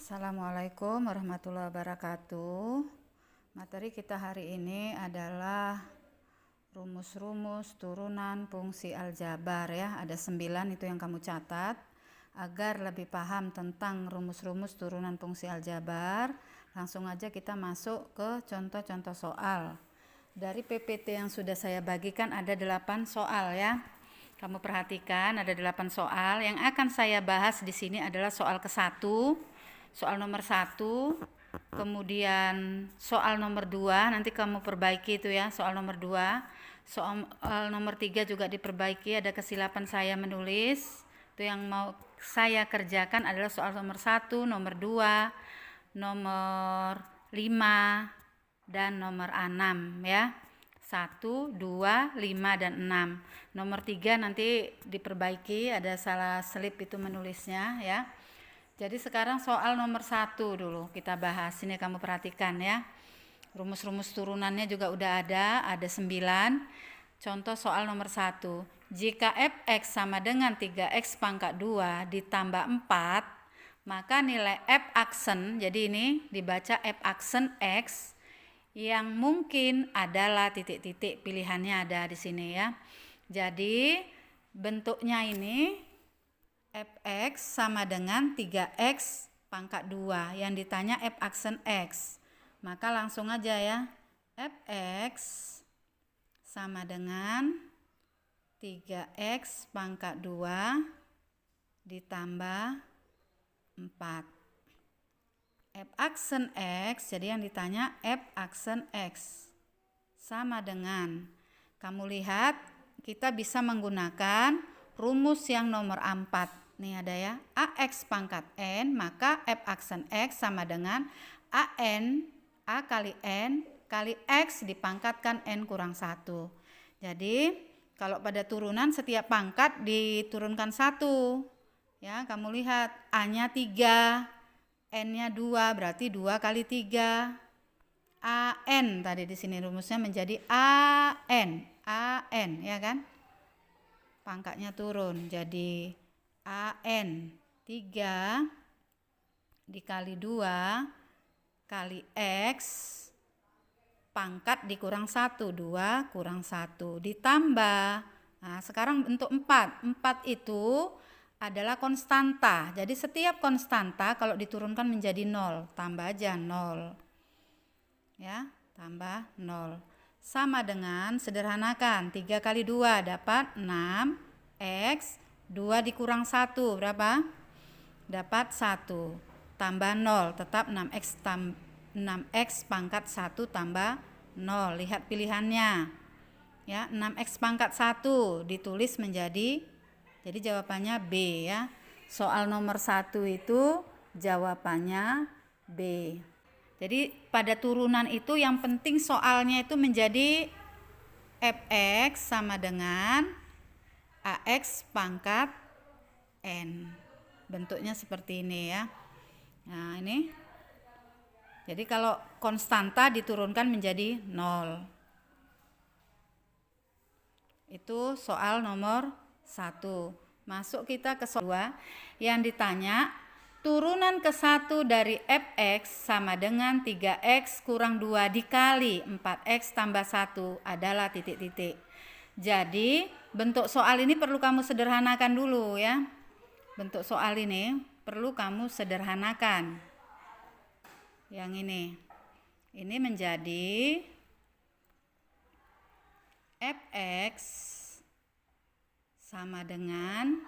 Assalamualaikum warahmatullahi wabarakatuh. Materi kita hari ini adalah rumus-rumus turunan fungsi aljabar ya. Ada 9 itu yang kamu catat. Agar lebih paham tentang rumus-rumus turunan fungsi aljabar, langsung aja kita masuk ke contoh-contoh soal. Dari PPT yang sudah saya bagikan ada 8 soal ya. Kamu perhatikan ada 8 soal. Yang akan saya bahas di sini adalah soal ke-1. Soal nomor 1, kemudian soal nomor 2, nanti kamu perbaiki itu ya, soal nomor 2. Soal nomor 3 juga diperbaiki, ada kesilapan saya menulis. Itu yang mau saya kerjakan adalah soal nomor 1, nomor 2, nomor 5, dan nomor 6 ya. 1, 2, 5, dan 6. Nomor 3 nanti diperbaiki, ada salah selip itu menulisnya ya. Jadi sekarang soal nomor 1 dulu kita bahas. Ini kamu perhatikan ya. Rumus-rumus turunannya juga udah ada 9. Contoh soal nomor 1. Jika fx sama dengan 3x pangkat 2 ditambah 4, maka nilai f aksen, jadi ini dibaca f aksen x, yang mungkin adalah titik-titik, pilihannya ada di sini ya. Jadi bentuknya ini fx sama dengan 3x pangkat 2 yang ditanya f aksen x. Maka langsung aja ya, fx sama dengan 3x pangkat 2 ditambah 4. F aksen x, jadi yang ditanya f aksen x sama dengan, kamu lihat kita bisa menggunakan rumus yang nomor 4. Nih ada ya, AX pangkat N, maka F aksen X sama dengan AN, A kali N kali X dipangkatkan N kurang 1. Jadi kalau pada turunan setiap pangkat diturunkan 1. Ya, kamu lihat A-nya 3, N-nya 2, berarti 2 kali 3. AN tadi di sini rumusnya menjadi AN ya kan? Pangkatnya turun jadi AN 3 dikali 2 kali X pangkat dikurang 1, 2 kurang 1 ditambah. Nah sekarang bentuk 4 itu adalah konstanta. Jadi setiap konstanta kalau diturunkan menjadi 0, tambah aja 0 ya, tambah 0 sama dengan, sederhanakan, 3 kali 2 dapat 6 X, 2 dikurang 1 berapa? Dapat 1 tambah 0, tetap 6x pangkat 1 tambah 0. Lihat pilihannya ya, 6x pangkat 1 ditulis menjadi, jadi jawabannya B ya. Soal nomor 1 itu jawabannya B. Jadi pada turunan itu yang penting soalnya itu menjadi fx sama dengan AX pangkat N. Bentuknya seperti ini ya. Nah ini. Jadi kalau konstanta diturunkan menjadi 0. Itu soal nomor 1. Masuk kita ke soal 2 yang ditanya turunan ke-1 dari fx sama dengan 3x kurang 2 dikali 4x tambah 1 adalah titik-titik. Jadi bentuk soal ini perlu kamu sederhanakan dulu ya. Bentuk soal ini perlu kamu sederhanakan. Yang ini menjadi fx sama dengan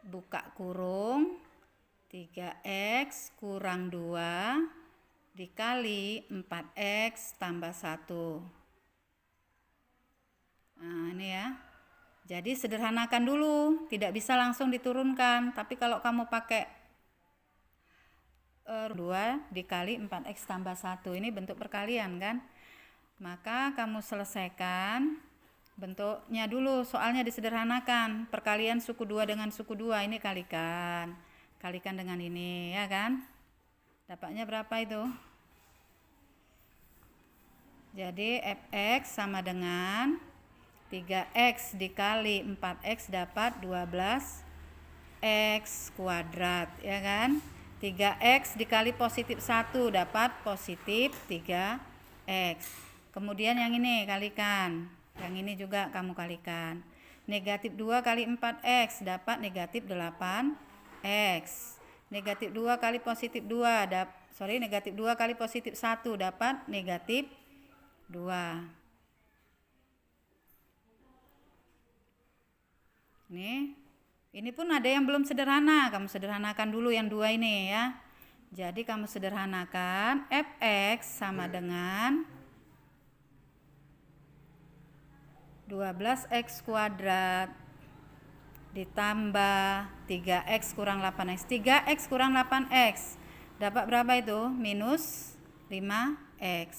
buka kurung 3x kurang 2 dikali 4x tambah 1. Nah ini ya. Jadi sederhanakan dulu, tidak bisa langsung diturunkan. Tapi kalau kamu pakai 2 dikali 4x tambah 1, ini bentuk perkalian kan. Maka kamu selesaikan bentuknya dulu, soalnya disederhanakan. Perkalian suku 2 dengan suku 2, ini kalikan. Kalikan dengan ini ya kan. Dapatnya berapa itu? Jadi fx sama dengan 3x dikali 4x dapat 12x kuadrat ya kan. 3x dikali positif 1 dapat positif 3x. Kemudian yang ini kalikan. Yang ini juga kamu kalikan. Negatif 2 kali 4x dapat negatif 8x. Negatif 2 kali positif 2 negatif 2 kali positif 1 dapat negatif 2. Ini pun ada yang belum sederhana, kamu sederhanakan dulu yang 2 ini ya. Jadi kamu sederhanakan fx sama dengan 12x kuadrat ditambah 3x kurang 8x. 3x kurang 8x dapat berapa itu? Minus 5x.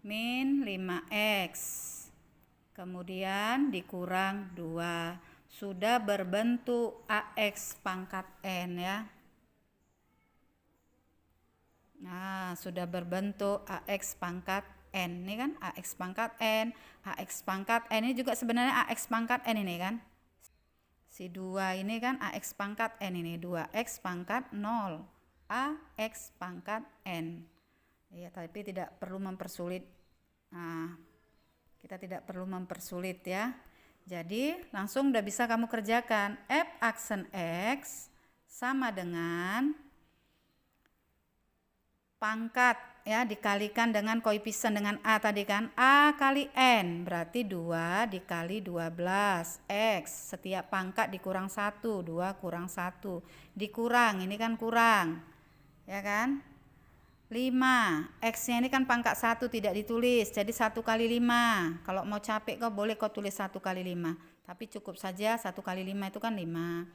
Min 5x. Kemudian dikurang 2. Sudah berbentuk AX pangkat N ya. Nah, sudah berbentuk AX pangkat N. Ini kan AX pangkat N. AX pangkat N ini juga sebenarnya AX pangkat N ini kan. Si 2 ini kan AX pangkat N ini. 2X pangkat 0. AX pangkat N. Ya, tapi tidak perlu mempersulit. Nah, kita tidak perlu mempersulit ya. Jadi langsung udah bisa kamu kerjakan. F aksen X sama dengan pangkat ya dikalikan dengan koefisien dengan A tadi kan. A kali N berarti 2 dikali 12 X. Setiap pangkat dikurang 1. 2 kurang 1. Dikurang, ini kan kurang. Ya kan? 5. X-nya ini kan pangkat 1 tidak ditulis. Jadi 1 kali 5. Kalau mau capek kau boleh kau tulis 1 kali 5. Tapi cukup saja 1 kali 5 itu kan 5.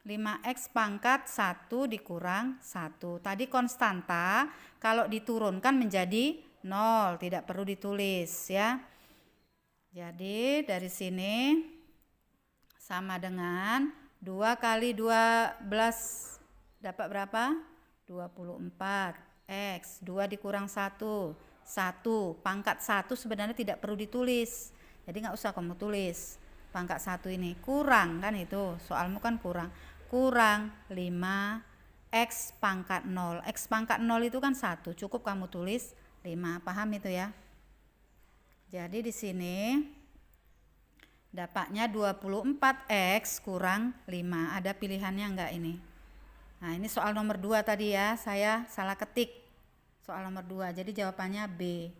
5x pangkat 1 dikurang 1. Tadi konstanta kalau diturunkan menjadi 0. Tidak perlu ditulis ya. Jadi dari sini sama dengan 2 kali 12 dapat berapa? 24. X 2 dikurang 1 pangkat 1 sebenarnya tidak perlu ditulis, jadi nggak usah kamu tulis pangkat 1 ini. Kurang kan, itu soalmu kan kurang 5 X pangkat 0. X pangkat 0 itu kan 1, cukup kamu tulis 5. Paham itu ya? Jadi di sini dapatnya 24X kurang 5. Ada pilihannya enggak ini? Nah, ini soal nomor 2 tadi ya, saya salah ketik soal nomor 2. Jadi jawabannya B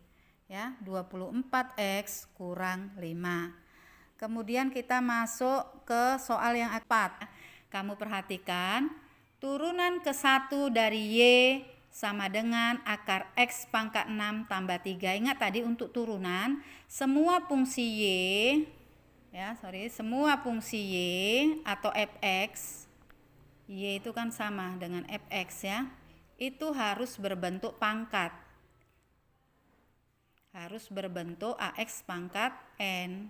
ya, 24X kurang 5. Kemudian kita masuk ke soal yang 4. Kamu perhatikan, turunan ke-1 dari Y sama dengan akar X pangkat 6 tambah 3. Ingat tadi untuk turunan, semua fungsi semua fungsi Y atau fx, Y itu kan sama dengan fx ya, itu harus berbentuk pangkat, harus berbentuk ax pangkat n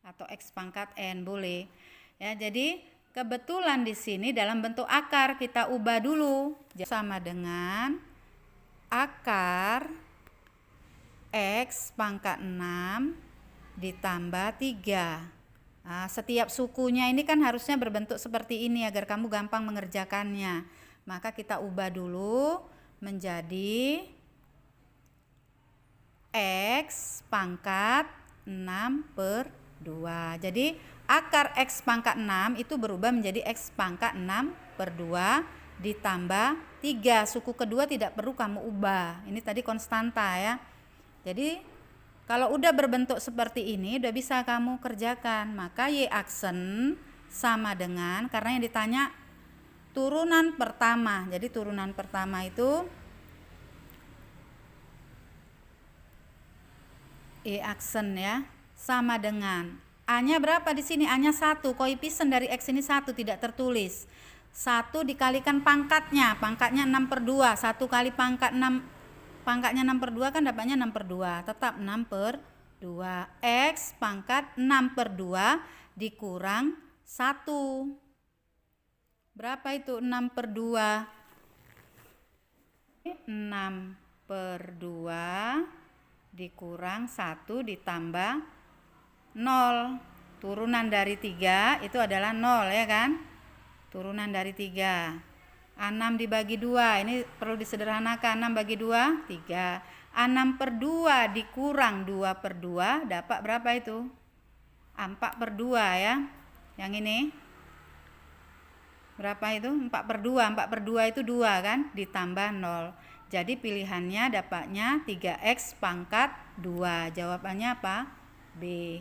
atau x pangkat n, boleh ya. Jadi kebetulan di sini dalam bentuk akar, kita ubah dulu sama dengan akar x pangkat 6 ditambah 3. Nah, setiap sukunya ini kan harusnya berbentuk seperti ini agar kamu gampang mengerjakannya. Maka kita ubah dulu menjadi X pangkat 6/2. Jadi akar X pangkat 6 itu berubah menjadi X pangkat 6/2 ditambah 3. Suku kedua tidak perlu kamu ubah. Ini tadi konstanta ya. Jadi kalau udah berbentuk seperti ini, udah bisa kamu kerjakan. Maka Y aksen sama dengan, karena yang ditanya turunan pertama. Jadi turunan pertama itu Y aksen ya, sama dengan A-nya berapa di sini? A-nya 1. Koefisien dari X ini 1, tidak tertulis. 1 dikalikan pangkatnya. Pangkatnya 6/2. 1 kali pangkat 6. Pangkatnya 6/2 kan dapatnya 6/2, tetap 6/2. X pangkat 6/2 dikurang 1. Berapa itu 6/2? 6/2 dikurang 1 ditambah 0. Turunan dari 3 itu adalah 0 ya kan? Turunan dari 3. 6 dibagi 2, ini perlu disederhanakan. 6 bagi 2, 3. 6 per 2 dikurang 2 per 2, dapat berapa itu? 4 per 2 ya. Yang ini berapa itu? 4 per 2. 4 per 2 itu 2 kan? Ditambah 0. Jadi pilihannya dapatnya 3x pangkat 2. Jawabannya apa? B.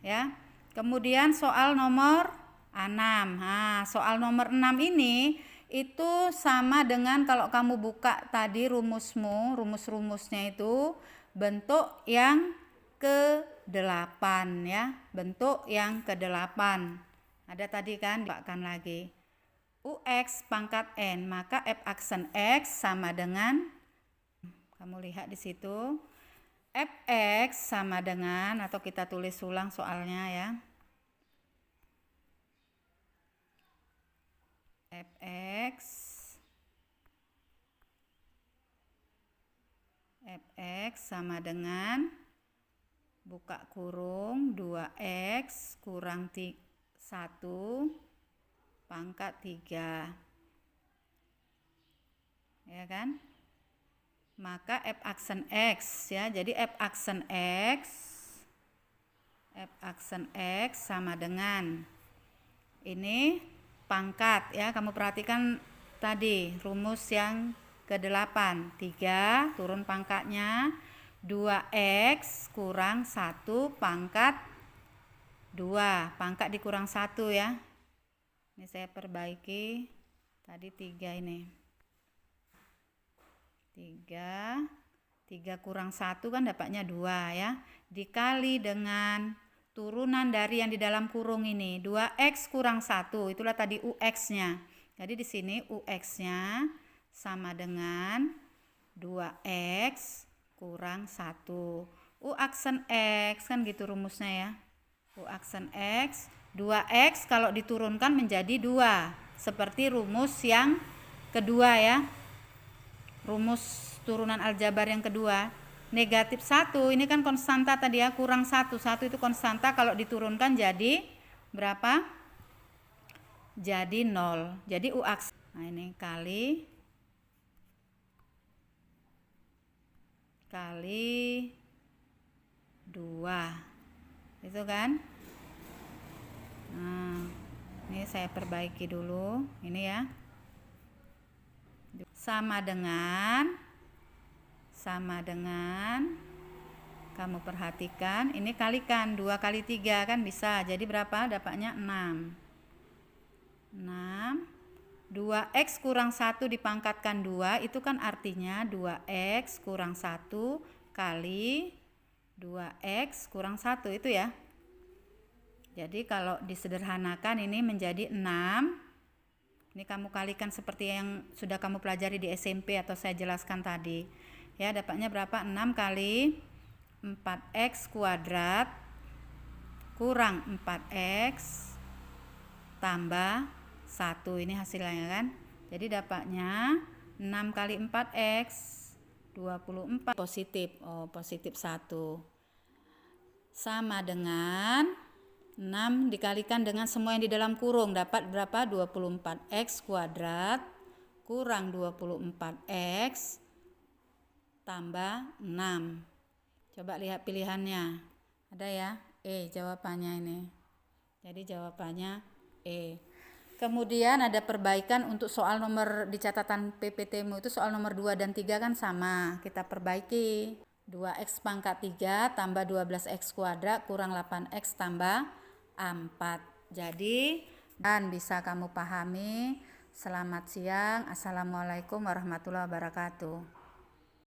Ya. Kemudian soal nomor 6. Nah, soal nomor 6 ini itu sama dengan kalau kamu buka tadi rumus-rumusnya itu bentuk yang ke-8 ya, bentuk yang ke-8. Ada tadi kan, dibukakan lagi. Ux pangkat n, maka f aksen x sama dengan, kamu lihat di situ, fx sama dengan, atau kita tulis ulang soalnya ya, fx sama dengan buka kurung 2x kurang 1 pangkat 3 ya kan, maka f aksen x ya, jadi f aksen x sama dengan ini pangkat ya, kamu perhatikan tadi rumus yang ke-8, 3 turun pangkatnya 2x kurang 1 pangkat 2, pangkat dikurang 1 ya. Ini saya perbaiki, tadi 3 ini. 3 kurang 1 kan dapatnya 2 ya. Dikali dengan turunan dari yang di dalam kurung ini, 2x kurang 1, itulah tadi ux-nya. Jadi di sini ux-nya sama dengan 2x kurang 1. U aksen x kan gitu rumusnya ya. U aksen x, 2x kalau diturunkan menjadi 2. Seperti rumus yang kedua ya. Rumus turunan aljabar yang kedua. Negatif 1 ini kan konstanta tadi ya, kurang 1. 1 itu konstanta, kalau diturunkan jadi berapa? Jadi 0. Jadi U aksen. Nah ini kali 2 itu kan. Nah ini saya perbaiki dulu ini ya, sama dengan kamu perhatikan ini kalikan 2 kali 3 kan bisa, jadi berapa? Dapatnya 6. 2x kurang 1 dipangkatkan 2 itu kan artinya 2x kurang 1 kali 2x kurang 1 itu ya. Jadi kalau disederhanakan ini menjadi 6. Ini kamu kalikan seperti yang sudah kamu pelajari di SMP atau saya jelaskan tadi. Ya, dapatnya berapa? 6 kali 4x kuadrat kurang 4x tambah 1, ini hasilnya kan. Jadi dapatnya 6 kali 4x 24 positif. Oh, positif 1 sama dengan 6 dikalikan dengan semua yang di dalam kurung, dapat berapa? 24x kuadrat kurang 24x tambah 6. Coba lihat pilihannya, ada ya, jawabannya ini. Jadi jawabannya E. Kemudian ada perbaikan untuk soal nomor di catatan PPT-mu itu, soal nomor 2 dan 3 kan sama, kita perbaiki. 2x pangkat 3 tambah 12x kuadrat kurang 8x tambah 4. Jadi dan bisa kamu pahami. Selamat siang. Assalamualaikum warahmatullahi wabarakatuh.